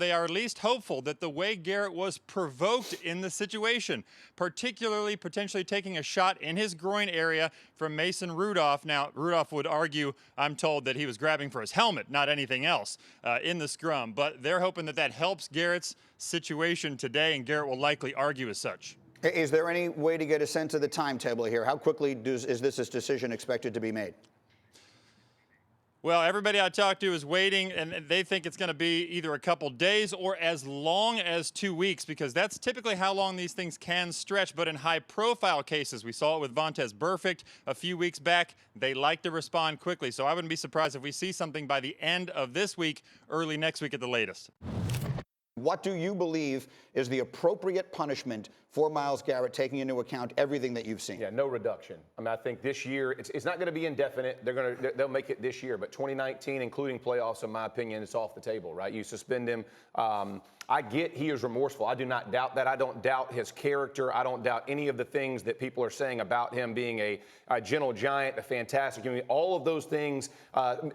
They are at least hopeful that the way Garrett was provoked in the situation, particularly potentially taking a shot in his groin area from Mason Rudolph. Now, Rudolph would argue, I'm told, that he was grabbing for his helmet, not anything else, in the scrum. But they're hoping that that helps Garrett's situation today, and Garrett will likely argue as such. Is there any way to get a sense of the timetable here? How quickly is this decision expected to be made? Well, everybody I talked to is waiting, and they think it's going to be either a couple days or as long as 2 weeks, because that's typically how long these things can stretch. But in high-profile cases, we saw it with Vontaze Burfict a few weeks back, they like to respond quickly. So I wouldn't be surprised if we see something by the end of this week, early next week at the latest. What do you believe is the appropriate punishment for Myles Garrett, taking into account everything that you've seen? Yeah, no reduction. I mean, I think this year it's not going to be indefinite. They'll make it this year, but 2019, including playoffs, in my opinion, it's off the table, right? You suspend him. I get he is remorseful. I do not doubt that. I don't doubt his character. I don't doubt any of the things that people are saying about him being a gentle giant, a fantastic human. All of those things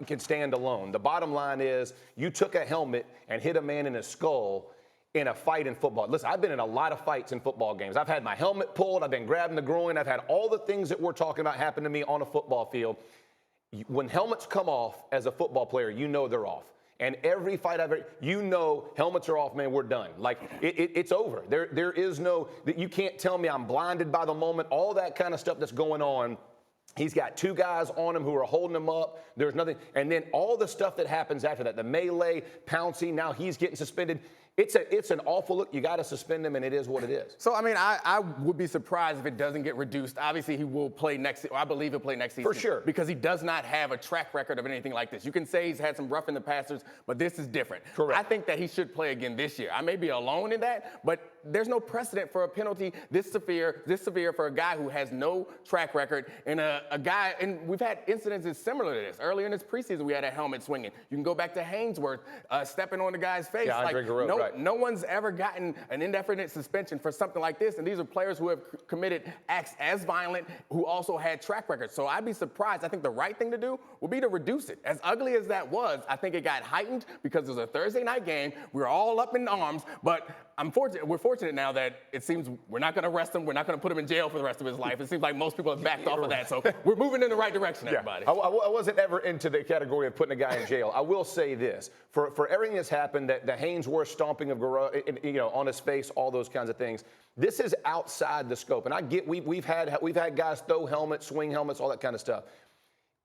can stand alone. The bottom line is you took a helmet and hit a man in his skull in a fight in football. Listen, I've been in a lot of fights in football games. I've had my helmet pulled. I've been grabbing the groin. I've had all the things that we're talking about happen to me on a football field. When helmets come off as a football player, you know they're off. And every fight I've ever, you know, helmets are off, man, we're done. Like, it's over. There is no, you can't tell me I'm blinded by the moment, all that kind of stuff that's going on. He's got two guys on him who are holding him up. There's nothing. And then all the stuff that happens after that, the melee, pouncing, now he's getting suspended. It's an awful look. You got to suspend him, and it is what it is. So, I mean, I would be surprised if it doesn't get reduced. Obviously, he will play next season. I believe he'll play next season. For sure. Because he does not have a track record of anything like this. You can say he's had some roughing the passers, but this is different. Correct. I think that he should play again this year. I may be alone in that, but there's no precedent for a penalty this severe for a guy who has no track record, and a guy, and we've had incidences similar to this. Earlier in this preseason, we had a helmet swinging. You can go back to Hainsworth stepping on the guy's face. Yeah, Andre Garreau, right. No one's ever gotten an indefinite suspension for something like this, and these are players who have committed acts as violent, who also had track records. So I'd be surprised. I think the right thing to do would be to reduce it. As ugly as that was, I think it got heightened because it was a Thursday night game. We were all up in arms, but we're fortunate now that it seems we're not going to arrest him. We're not going to put him in jail for the rest of his life. It seems like most people have backed off of that. So we're moving in the right direction, everybody. I wasn't ever into the category of putting a guy in jail. I will say this. For everything that's happened, that the Hainsworth stomping of Garreau, on his face, all those kinds of things, this is outside the scope. And I get we've had guys throw helmets, swing helmets, all that kind of stuff.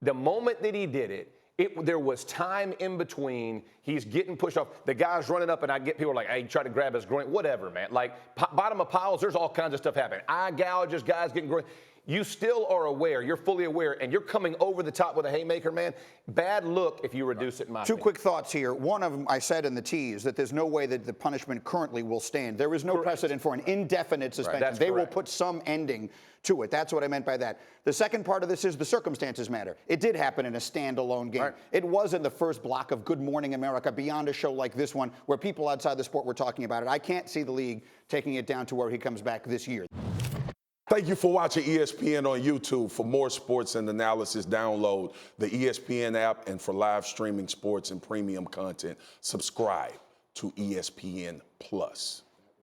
The moment that he did it, there was time in between. He's getting pushed off. The guy's running up, and I get people like, hey, try to grab his groin. Whatever, man. Like, bottom of piles, there's all kinds of stuff happening. Eye gouges, guys getting groin. You still are aware. You're fully aware, and you're coming over the top with a haymaker, man. Bad look if you reduce it, in my opinion. Two quick thoughts here. One of them, I said in the tease that there's no way that the punishment currently will stand. There is no precedent for an indefinite suspension. Right, they will put some ending to it. That's what I meant by that. The second part of this is the circumstances matter. It did happen in a standalone game. Right. It was in the first block of Good Morning America, beyond a show like this one, where people outside the sport were talking about it. I can't see the league taking it down to where he comes back this year. Thank you for watching ESPN on YouTube. For more sports and analysis, download the ESPN app, and for live streaming sports and premium content, subscribe to ESPN Plus.